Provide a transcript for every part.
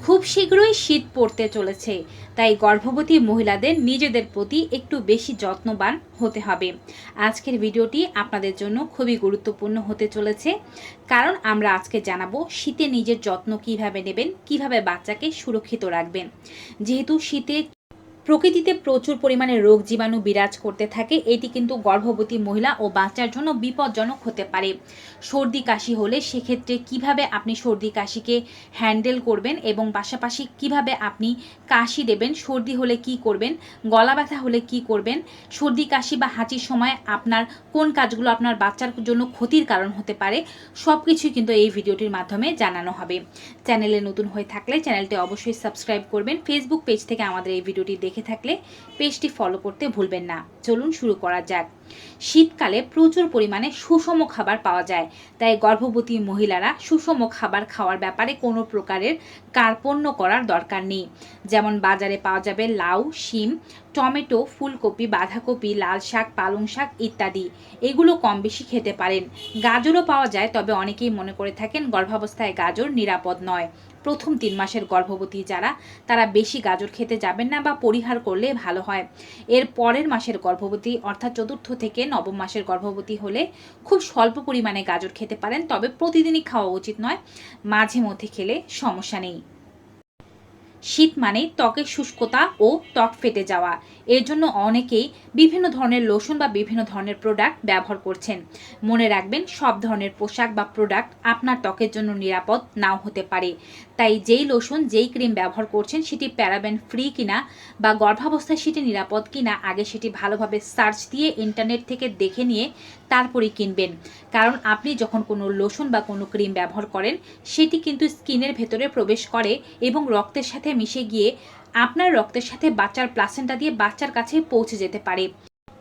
খুব শীঘ্রই শীত পড়তে চলেছে, তাই গর্ভবতী মহিলাদের নিজেদের প্রতি একটু বেশি যত্নবান হতে হবে। আজকের ভিডিওটি আপনাদের জন্য খুবই গুরুত্বপূর্ণ হতে চলেছে, কারণ আমরা আজকে জানাবো শীতে নিজের যত্ন কিভাবে নেবেন, কিভাবে বাচ্চাকে সুরক্ষিত রাখবেন। যেহেতু শীতে প্রকৃতিতে প্রচুর পরিমাণে রোগ জীবাণু বিরাজ করতে থাকে, এটি কিন্তু গর্ভবতী মহিলা ও বাচ্চার জন্য বিপজ্জনক হতে পারে। সর্দি কাশি হলে সেক্ষেত্রে কিভাবে আপনি সর্দি কাশিকে হ্যান্ডেল করবেন এবং পাশাপাশি কিভাবে আপনি কাশি দেবেন, সর্দি হলে কি করবেন, গলা ব্যথা হলে কি করবেন, সর্দি কাশি বা হাঁচির সময় আপনার কোন কাজগুলো আপনার বাচ্চার জন্য ক্ষতির কারণ হতে পারে, সব কিছুই কিন্তু এই ভিডিওটির মাধ্যমে জানানো হবে। চ্যানেলে নতুন হয়ে থাকলে চ্যানেলটি অবশ্যই সাবস্ক্রাইব করবেন। ফেসবুক পেজ থেকে আমাদের এই ভিডিওটি দেখে থাকলে পেজটি ফলো করতে ভুলবেন না। চলুন শুরু করা যাক। শীতকালে প্রচুর পরিমাণে সুষম খাবার পাওয়া যায়, তাই গর্ভবতী মহিলারা সুষম খাবার খাওয়ার ব্যাপারে কোনো প্রকারের কার্পণ্য করার দরকার নেই। যেমন বাজারে পাওয়া যাবে লাউ, শিম, টমেটো, ফুলকপি, বাঁধাকপি, লাল শাক, পালং শাক ইত্যাদি। এগুলো কম বেশি খেতে পারেন। গাজরও পাওয়া যায়, তবে অনেকেই মনে করে থাকেন গর্ভাবস্থায় গাজর নিরাপদ নয়। প্রথম 3 মাসের গর্ভবতী যারা, তারা বেশি গাজর খেতে যাবেন না বা পরিহার করলে ভালো হয়। এর পরের মাসের গর্ভবতী অর্থাৎ 4র্থ থেকে 9ম মাসের গর্ভবতী হলে খুব স্বল্প পরিমাণে গাজর খেতে পারেন, তবে প্রতিদিনই খাওয়া উচিত নয়, মাঝে মধ্যে খেলে সমস্যা নেই। শীত মানে ত্বকের শুষ্কতা ও ত্বক ফেটে যাওয়া, এর জন্য অনেকেই বিভিন্ন ধরনের লোশন বা বিভিন্ন ধরনের প্রোডাক্ট ব্যবহার করছেন। মনে রাখবেন, সব ধরনের পোশাক বা প্রোডাক্ট আপনার ত্বকের জন্য নিরাপদ নাও হতে পারে। তাই যেই লোশন, যেই ক্রিম ব্যবহার করছেন সেটি প্যারাবেন ফ্রি কিনা বা গর্ভাবস্থায় সেটি নিরাপদ কিনা, আগে সেটি ভালোভাবে সার্চ দিয়ে ইন্টারনেট থেকে দেখে নিয়ে তারপরেই কিনবেন। কারণ আপনি যখন কোনো লোশন বা কোনো ক্রিম ব্যবহার করেন, সেটি কিন্তু স্কিনের ভেতরে প্রবেশ করে এবং রক্তের সাথে মিশে গিয়ে আপনার রক্তের সাথে বাচ্চার প্লাসেন্টা দিয়ে বাচ্চার কাছে পৌঁছে যেতে পারে।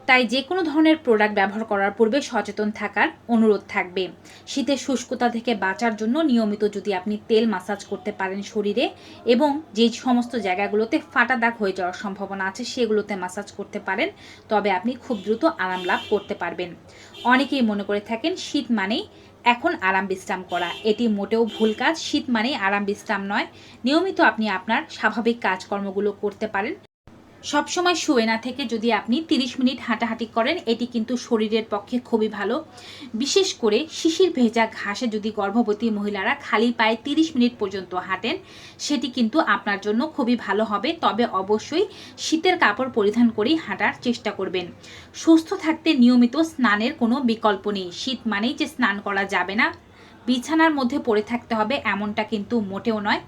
তাই যে কোনো ধরনের প্রোডাক্ট ব্যবহার করার পূর্বে সচেতন থাকার অনুরোধ থাকবে। শীতের শুষ্কতা থেকে বাঁচার জন্য নিয়মিত যদি আপনি তেল মাসাজ করতে পারেন শরীরে, এবং যে সমস্ত জায়গাগুলোতে ফাটা দাগ হয়ে যাওয়ার সম্ভাবনা আছে সেগুলোতে মাসাজ করতে পারেন, তবে আপনি খুব দ্রুত আরাম লাভ করতে পারবেন। অনেকেই মনে করে থাকেন শীত মানেই এখন আরাম বিশ্রাম করা, এটি মোটেও ভুল কাজ। শীত মানেই আরাম বিশ্রাম নয়। নিয়মিত আপনি আপনার স্বাভাবিক কাজকর্মগুলো করতে পারেন। সবসময় শুয়ে না থেকে যদি আপনি 30 মিনিট হাঁটাহাঁটি করেন, এটি কিন্তু শরীরের পক্ষে খুবই ভালো। বিশেষ করে শিশির ভেজা ঘাসে যদি গর্ভবতী মহিলারা খালি পায়ে 30 মিনিট পর্যন্ত হাঁটেন, সেটি কিন্তু আপনার জন্য খুবই ভালো হবে। তবে অবশ্যই শীতের কাপড় পরিধান করেই হাঁটার চেষ্টা করবেন। সুস্থ থাকতে নিয়মিত স্নানের কোনো বিকল্প নেই। শীত মানেই যে স্নান করা যাবে না, বিছানার মধ্যে পড়ে থাকতে হবে, এমনটা কিন্তু মোটেও নয়।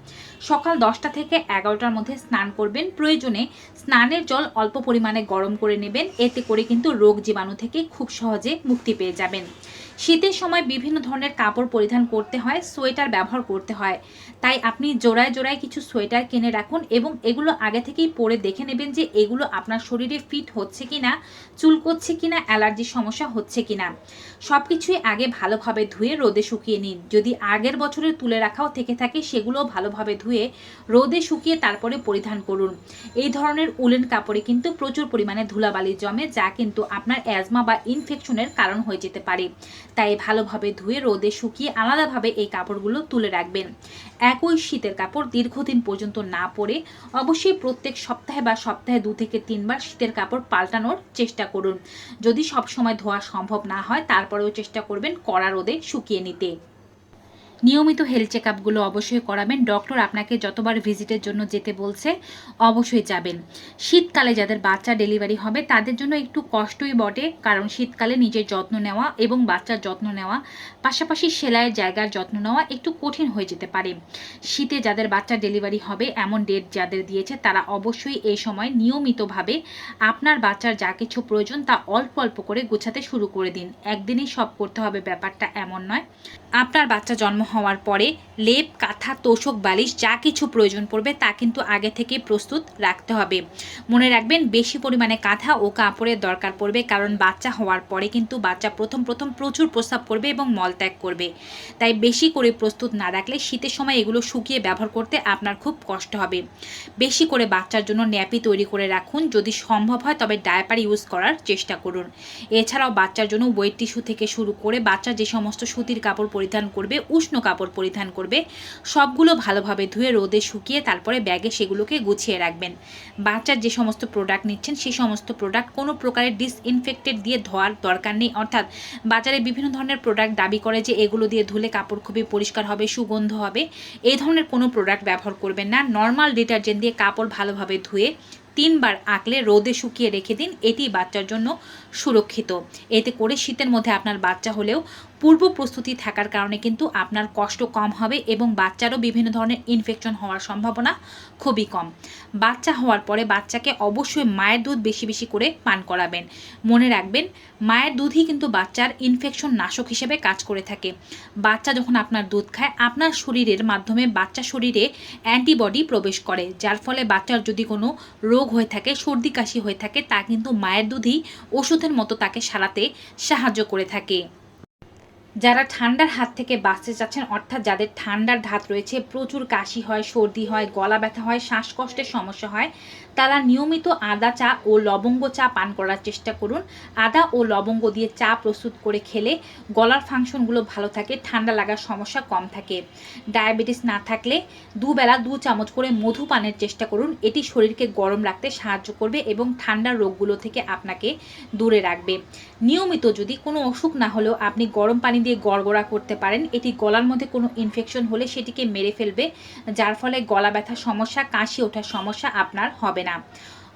সকাল 10টা থেকে 11টার মধ্যে স্নান করবেন। প্রয়োজনে স্নানের জল অল্প পরিমাণে গরম করে নেবেন, এতে করে কিন্তু রোগ জীবাণু থেকে খুব সহজে মুক্তি পেয়ে যাবেন। শীতের সময় বিভিন্ন ধরনের কাপড় পরিধান করতে হয়, সোয়েটার ব্যবহার করতে হয়। তাই আপনি জোড়ায় জোড়ায় কিছু সোয়েটার কিনে রাখুন এবং এগুলো আগে থেকেই পরে দেখে নেবেন যে এগুলো আপনার শরীরে ফিট হচ্ছে কিনা, চুলকোচ্ছে কিনা, অ্যালার্জির সমস্যা হচ্ছে কিনা। সব কিছুই আগে ভালোভাবে ধুয়ে রোদে শুকিয়ে নিন। যদি আগের বছরের তুলে রাখাও থেকে থাকে, সেগুলো ভালোভাবে ধুয়ে রোদে শুকিয়ে তারপরে পরিধান করুন। এই ধরনের উলেন কাপড়ে কিন্তু প্রচুর পরিমাণে ধুলাবালি জমে, যা কিন্তু আপনার অ্যাজমা বা ইনফেকশনের কারণ হয়ে যেতে পারে। তাই ভালোভাবে ধুয়ে রোদে শুকিয়ে আলাদাভাবে এই কাপড়গুলো তুলে রাখবেন। একই শীতের কাপড় দীর্ঘদিন পর্যন্ত না পরে অবশ্যই প্রত্যেক সপ্তাহে বা সপ্তাহে 2 থেকে 3 বার শীতের কাপড় পাল্টানোর চেষ্টা করুন। যদি সবসময় ধোয়া সম্ভব না হয়, তারপরেও চেষ্টা করবেন কড়া রোদে শুকিয়ে নিতে। নিয়মিত হেলথ চেকআপগুলো অবশ্যই করাবেন। ডক্টর আপনাকে যতবার ভিজিটের জন্য যেতে বলছে অবশ্যই যাবেন। শীতকালে যাদের বাচ্চা ডেলিভারি হবে তাদের জন্য একটু কষ্টই বটে, কারণ শীতকালে নিজের যত্ন নেওয়া এবং বাচ্চার যত্ন নেওয়া, পাশাপাশি সেলাইয়ের জায়গার যত্ন নেওয়া একটু কঠিন হয়ে যেতে পারে। শীতে যাদের বাচ্চা ডেলিভারি হবে এমন ডেট যাদের দিয়েছে, তারা অবশ্যই এই সময় নিয়মিতভাবে আপনার বাচ্চার যা কিছু প্রয়োজন তা অল্প অল্প করে গোছাতে শুরু করে দিন। একদিনেই সব করতে হবে, ব্যাপারটা এমন নয়। আপনার বাচ্চা জন্ম হওয়ার পরে লেপ, কাঁথা, তোশক, বালিশ যা কিছু প্রয়োজন পড়বে তা কিন্তু আগে থেকে প্রস্তুত রাখতে হবে। মনে রাখবেন, বেশি পরিমাণে কাঁথা ও কাপড়ের দরকার পড়বে, কারণ বাচ্চা হওয়ার পরে কিন্তু বাচ্চা প্রথম প্রচুর প্রস্রাব করবে এবং মলত্যাগ করবে। তাই বেশি করে প্রস্তুত না রাখলে শীতের সময় এগুলো শুকিয়ে ব্যবহার করতে আপনার খুব কষ্ট হবে। বেশি করে বাচ্চার জন্য ন্যাপি তৈরি করে রাখুন। যদি সম্ভব হয় তবে ডায়াপার ইউজ করার চেষ্টা করুন। এছাড়াও বাচ্চার জন্য ওয়েট টিস্যু থেকে শুরু করে বাচ্চা যে সমস্ত সুতির কাপড় পরিধান করবে, উষ্ণ উষ্ণ কাপড় পরিধান করবে। সবগুলো ভালোভাবে ধুয়ে রোদে শুকিয়ে তারপরে ব্যাগে সেগুলোকে গুছিয়ে রাখবেন। বাচ্চার যে সমস্ত প্রোডাক্ট নিচ্ছেন সেই সমস্ত প্রোডাক্ট কোনো প্রকারের ডিসইনফেক্টেড দিয়ে ধোয়ার দরকার নেই। অর্থাৎ বাজারে বিভিন্ন ধরনের প্রোডাক্ট দাবি করে যে এগুলো দিয়ে ধুলে কাপড় খুবই পরিষ্কার হবে, সুগন্ধ হবে। এই ধরনের কোনো প্রোডাক্ট ব্যবহার করবেন না। নর্মাল ডিটারজেন্ট দিয়ে কাপড় ভালোভাবে ধুয়ে 3 বার আঁকলে রোদে শুকিয়ে রেখে দিন। এটি বাচ্চার জন্য সুরক্ষিত। এতে করে শীতের মধ্যে আপনার বাচ্চা হলেও পূর্ব প্রস্তুতি থাকার কারণে কিন্তু আপনার কষ্ট কম হবে এবং বাচ্চারও বিভিন্ন ধরনের ইনফেকশন হওয়ার সম্ভাবনা খুবই কম। বাচ্চা হওয়ার পরে বাচ্চাকে অবশ্যই মায়ের দুধ বেশি বেশি করে পান করাবেন। মনে রাখবেন, মায়ের দুধই কিন্তু বাচ্চার ইনফেকশন নাশক হিসেবে কাজ করে থাকে। বাচ্চা যখন আপনার দুধ খায় আপনার শরীরের মাধ্যমে বাচ্চা শরীরে অ্যান্টিবডি প্রবেশ করে, যার ফলে বাচ্চার যদি কোনো রোগ হয়ে থাকে, সর্দি কাশি হয়ে থাকে, তা কিন্তু মায়ের দুধই ওষুধের মতো তাকে সারাতে সাহায্য করে থাকে। যারা ঠান্ডার হাত থেকে বাঁচতে চাচ্ছেন, অর্থাৎ যাদের ঠান্ডার ধাত রয়েছে, প্রচুর কাশি হয়, সর্দি হয়, গলা ব্যথা হয়, শ্বাসকষ্টের সমস্যা হয়, তারা নিয়মিত আদা চা ও লবঙ্গ চা পান করার চেষ্টা করুন। আদা ও লবঙ্গ দিয়ে চা প্রস্তুত করে খেলে গলার ফাংশনগুলো ভালো থাকে, ঠান্ডা লাগার সমস্যা কম থাকে। ডায়াবেটিস না থাকলে দুবেলা 2 চামচ করে মধু পানের চেষ্টা করুন। এটি শরীরকে গরম রাখতে সাহায্য করবে এবং ঠান্ডার রোগগুলো থেকে আপনাকে দূরে রাখবে। নিয়মিত যদি কোনো অসুখ না হলেও আপনি গরম পানি দিয়ে গড়গড়া করতে পারেন। এটি গলার মধ্যে কোনো ইনফেকশন হলে সেটিকে মেরে ফেলবে, যার ফলে গলা ব্যথার সমস্যা, কাশি ওঠার সমস্যা আপনার হবে না।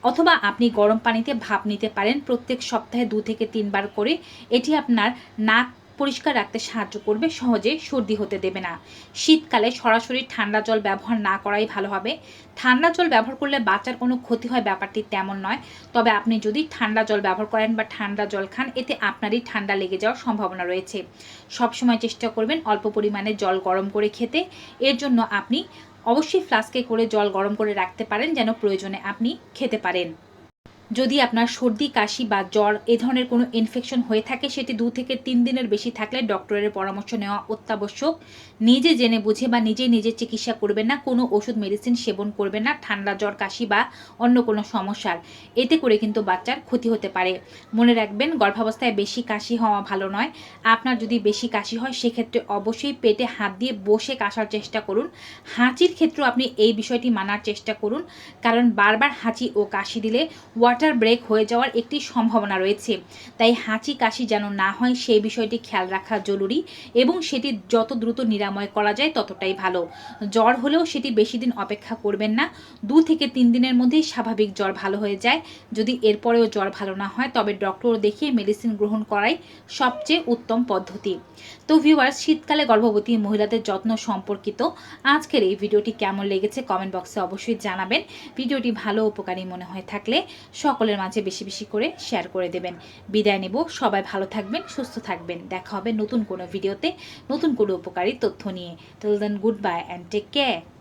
অথবা আপনি গরম পানিতে ভাপ নিতে পারেন প্রত্যেক সপ্তাহে 2 থেকে 3 বার করে। এটি আপনার নাক পরিষ্কার রাখতে সাহায্য করবে, সহজে সর্দি হতে দেবে না। শীতকালে সরাসরি ঠান্ডা জল ব্যবহার না করাই ভালো হবে। ঠান্ডা জল ব্যবহার করলে বাচ্চার কোনো ক্ষতি হয় ব্যাপারটি তেমন নয়। তবে আপনি যদি ঠান্ডা জল ব্যবহার করেন বা ঠান্ডা জল খান, এতে আপনারই ঠান্ডা লেগে যাওয়ার সম্ভাবনা রয়েছে। সবসময় চেষ্টা করবেন অল্প পরিমাণে জল গরম করে খেতে। এর জন্য আপনি অবশ্যই ফ্লাস্কে করে জল গরম করে রাখতে পারেন, যেন প্রয়োজনে আপনি খেতে পারেন। যদি আপনার সর্দি, কাশি বা জ্বর এ ধরনের কোনো ইনফেকশন হয়ে থাকে, সেটি 2 থেকে 3 দিনের বেশি থাকলে ডক্টরের পরামর্শ নেওয়া অত্যাবশ্যক। নিজে জেনে বুঝে বা নিজে চিকিৎসা করবেন না, কোনো ওষুধ মেডিসিন সেবন করবেন না ঠান্ডা, জ্বর, কাশি বা অন্য কোনো সমস্যার। এতে করে কিন্তু বাচ্চার ক্ষতি হতে পারে। মনে রাখবেন, গর্ভাবস্থায় বেশি কাশি হওয়া ভালো নয়। আপনার যদি বেশি কাশি হয় সেক্ষেত্রে অবশ্যই পেটে হাত দিয়ে বসে কাশার চেষ্টা করুন। হাঁচির ক্ষেত্রেও আপনি এই বিষয়টি মানার চেষ্টা করুন, কারণ বারবার হাঁচি ও কাশি দিলে ওয়াটার ব্রেক হয়ে যাওয়ার একটি সম্ভাবনা রয়েছে। তাই হাঁচি কাশি যেন না হয় সেই বিষয়টি খেয়াল রাখা জরুরি এবং সেটি যত দ্রুত নিরাময় করা যায় ততটাই ভালো। জ্বর হলেও সেটি বেশি দিন অপেক্ষা করবেন না। 2 থেকে 3 দিনের মধ্যেই স্বাভাবিক জ্বর ভালো হয়ে যায়। যদি এরপরেও জ্বর ভালো না হয় তবে ডক্টর দেখিয়ে মেডিসিন গ্রহণ করাই সবচেয়ে উত্তম পদ্ধতি। তো ভিউয়ার্স, শীতকালে গর্ভবতী মহিলাদের যত্ন সম্পর্কিত আজকের এই ভিডিওটি কেমন লেগেছে কমেন্ট বক্সে অবশ্যই জানাবেন। ভিডিওটি ভালো উপকারী মনে হয়ে থাকলে সকলের মাঝে বেশি বেশি করে শেয়ার করে দেবেন। বিদায় নেব। সবাই ভালো থাকবেন, সুস্থ থাকবেন। দেখা হবে নতুন কোনো ভিডিওতে নতুন কোনো উপকারী তথ্য নিয়ে। Till then, good bye and take care.